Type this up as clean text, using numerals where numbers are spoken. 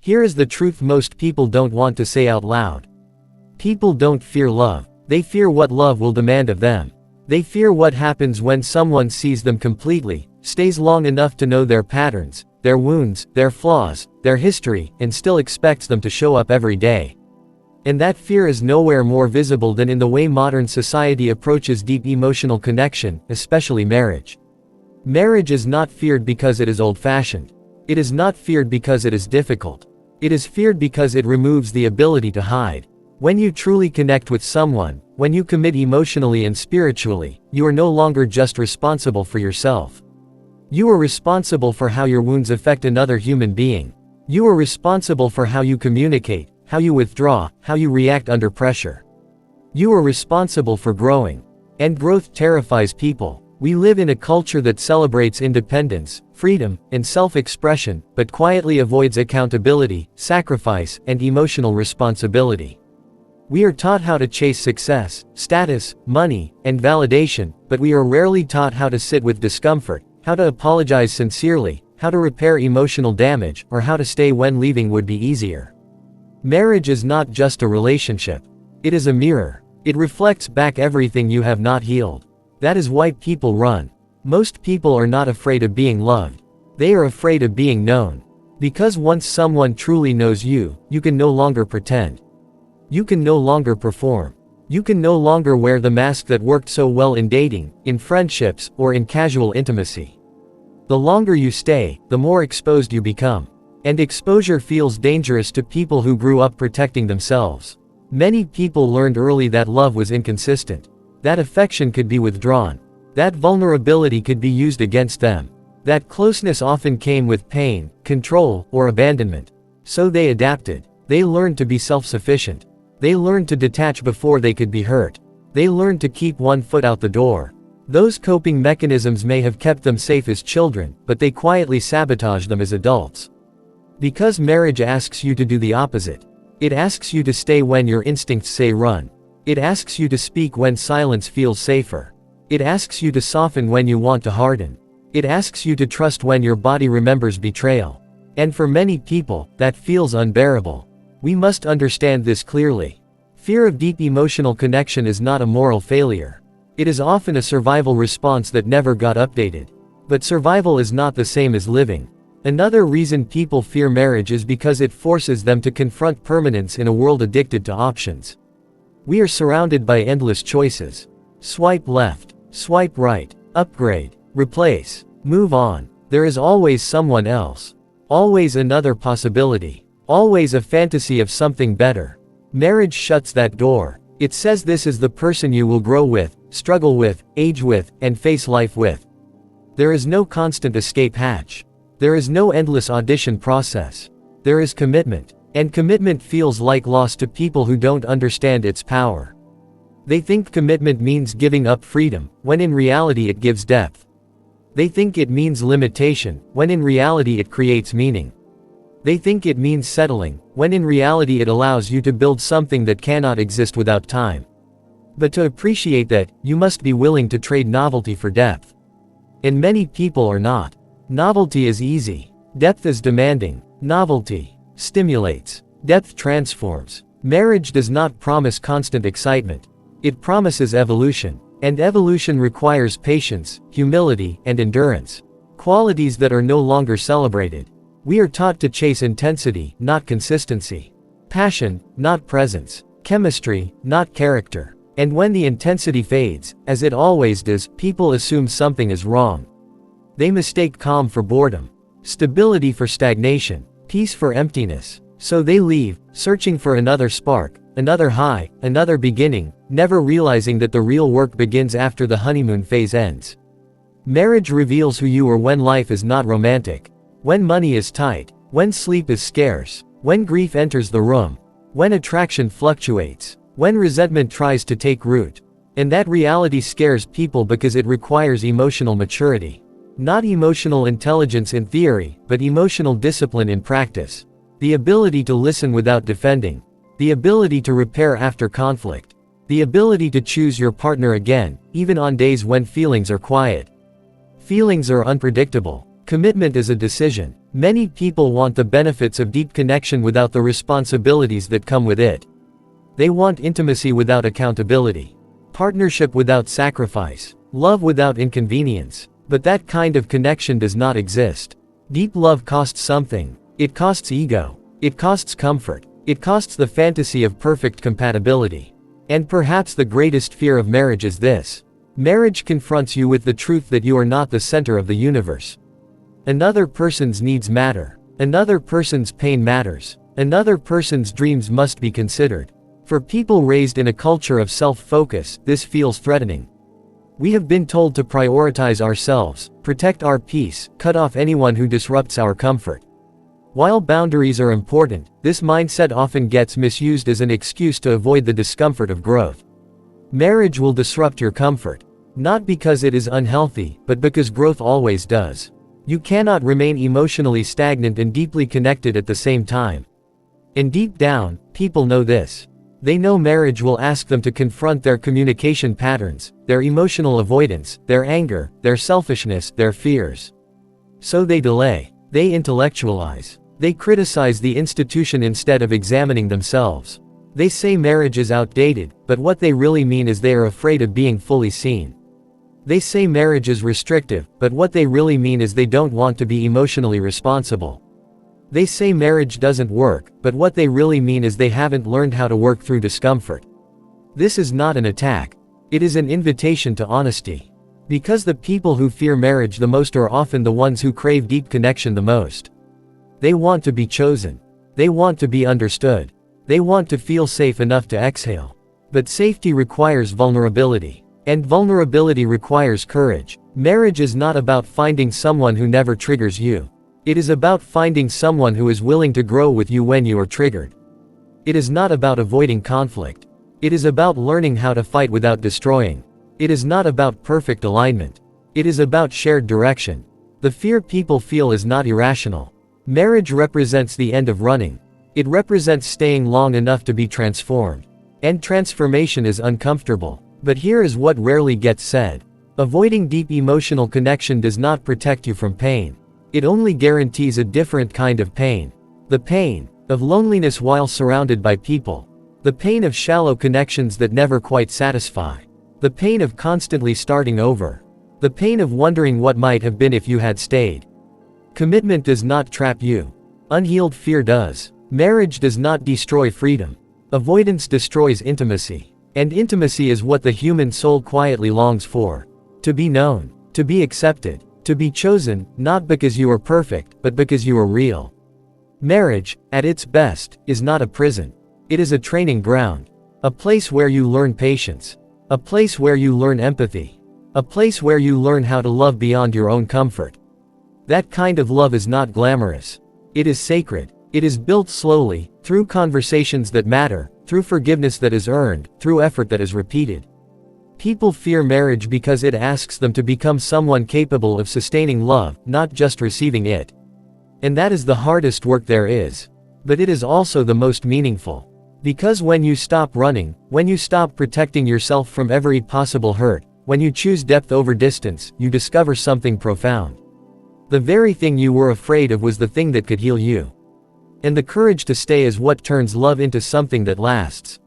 Here is the truth most people don't want to say out loud. People don't fear love. They fear what love will demand of them. They fear what happens when someone sees them completely, stays long enough to know their patterns, their wounds, their flaws, their history, and still expects them to show up every day. And that fear is nowhere more visible than in the way modern society approaches deep emotional connection, especially marriage. Marriage is not feared because it is old-fashioned. It is not feared because it is difficult. It is feared because it removes the ability to hide. When you truly connect with someone, when you commit emotionally and spiritually, you are no longer just responsible for yourself. You are responsible for how your wounds affect another human being. You are responsible for how you communicate, how you withdraw, how you react under pressure. You are responsible for growing. And growth terrifies people. We live in a culture that celebrates independence, freedom, and self-expression, but quietly avoids accountability, sacrifice, and emotional responsibility. We are taught how to chase success, status, money, and validation, but we are rarely taught how to sit with discomfort, how to apologize sincerely, how to repair emotional damage, or how to stay when leaving would be easier. Marriage is not just a relationship. It is a mirror. It reflects back everything you have not healed. That is why people run. Most people are not afraid of being loved. They are afraid of being known. Because once someone truly knows you, you can no longer pretend. You can no longer perform. You can no longer wear the mask that worked so well in dating, in friendships, or in casual intimacy. The longer you stay, the more exposed you become. And exposure feels dangerous to people who grew up protecting themselves. Many people learned early that love was inconsistent. That affection could be withdrawn. That vulnerability could be used against them. That closeness often came with pain, control, or abandonment. So they adapted. They learned to be self-sufficient. They learned to detach before they could be hurt. They learned to keep one foot out the door. Those coping mechanisms may have kept them safe as children, but they quietly sabotaged them as adults. Because marriage asks you to do the opposite. It asks you to stay when your instincts say run. It asks you to speak when silence feels safer. It asks you to soften when you want to harden. It asks you to trust when your body remembers betrayal. And for many people, that feels unbearable. We must understand this clearly. Fear of deep emotional connection is not a moral failure. It is often a survival response that never got updated. But survival is not the same as living. Another reason people fear marriage is because it forces them to confront permanence in a world addicted to options. We are surrounded by endless choices. Swipe left, swipe right, upgrade, replace, move on. There is always someone else. Always another possibility. Always a fantasy of something better. Marriage shuts that door. It says this is the person you will grow with, struggle with, age with, and face life with. There is no constant escape hatch. There is no endless audition process. There is commitment. And commitment feels like loss to people who don't understand its power. They think commitment means giving up freedom, when in reality it gives depth. They think it means limitation, when in reality it creates meaning. They think it means settling, when in reality it allows you to build something that cannot exist without time. But to appreciate that, you must be willing to trade novelty for depth. And many people are not. Novelty is easy. Depth is demanding. Novelty stimulates. Depth transforms. Marriage does not promise constant excitement. It promises evolution. And evolution requires patience, humility, and endurance. Qualities that are no longer celebrated. We are taught to chase intensity, not consistency. Passion, not presence. Chemistry, not character. And when the intensity fades, as it always does, people assume something is wrong. They mistake calm for boredom, stability for stagnation, peace for emptiness. So they leave, searching for another spark, another high, another beginning, never realizing that the real work begins after the honeymoon phase ends. Marriage reveals who you are when life is not romantic. When money is tight, when sleep is scarce, when grief enters the room, when attraction fluctuates, when resentment tries to take root. And that reality scares people because it requires emotional maturity. Not emotional intelligence in theory, but emotional discipline in practice. The ability to listen without defending. The ability to repair after conflict. The ability to choose your partner again, even on days when feelings are quiet. Feelings are unpredictable. Commitment is a decision. Many people want the benefits of deep connection without the responsibilities that come with it. They want intimacy without accountability, partnership without sacrifice, love without inconvenience. But that kind of connection does not exist. Deep love costs something. It costs ego. It costs comfort. It costs the fantasy of perfect compatibility. And perhaps the greatest fear of marriage is this. Marriage confronts you with the truth that you are not the center of the universe. Another person's needs matter. Another person's pain matters. Another person's dreams must be considered. For people raised in a culture of self-focus, this feels threatening. We have been told to prioritize ourselves, protect our peace, cut off anyone who disrupts our comfort. While boundaries are important, this mindset often gets misused as an excuse to avoid the discomfort of growth. Marriage will disrupt your comfort. Not because it is unhealthy, but because growth always does. You cannot remain emotionally stagnant and deeply connected at the same time. And deep down, people know this. They know marriage will ask them to confront their communication patterns, their emotional avoidance, their anger, their selfishness, their fears. So they delay. They intellectualize. They criticize the institution instead of examining themselves. They say marriage is outdated, but what they really mean is they are afraid of being fully seen. They say marriage is restrictive, but what they really mean is they don't want to be emotionally responsible. They say marriage doesn't work, but what they really mean is they haven't learned how to work through discomfort. This is not an attack. It is an invitation to honesty. Because the people who fear marriage the most are often the ones who crave deep connection the most. They want to be chosen. They want to be understood. They want to feel safe enough to exhale. But safety requires vulnerability. And vulnerability requires courage. Marriage is not about finding someone who never triggers you. It is about finding someone who is willing to grow with you when you are triggered. It is not about avoiding conflict. It is about learning how to fight without destroying. It is not about perfect alignment. It is about shared direction. The fear people feel is not irrational. Marriage represents the end of running. It represents staying long enough to be transformed. And transformation is uncomfortable. But here is what rarely gets said. Avoiding deep emotional connection does not protect you from pain. It only guarantees a different kind of pain. The pain of loneliness while surrounded by people. The pain of shallow connections that never quite satisfy. The pain of constantly starting over. The pain of wondering what might have been if you had stayed. Commitment does not trap you. Unhealed fear does. Marriage does not destroy freedom. Avoidance destroys intimacy. And intimacy is what the human soul quietly longs for. To be known. To be accepted. To be chosen, not because you are perfect, but because you are real. Marriage, at its best, is not a prison. It is a training ground. A place where you learn patience. A place where you learn empathy. A place where you learn how to love beyond your own comfort. That kind of love is not glamorous. It is sacred. It is built slowly, through conversations that matter, through forgiveness that is earned, through effort that is repeated. People fear marriage because it asks them to become someone capable of sustaining love, not just receiving it. And that is the hardest work there is. But it is also the most meaningful. Because when you stop running, when you stop protecting yourself from every possible hurt, when you choose depth over distance, you discover something profound. The very thing you were afraid of was the thing that could heal you. And the courage to stay is what turns love into something that lasts.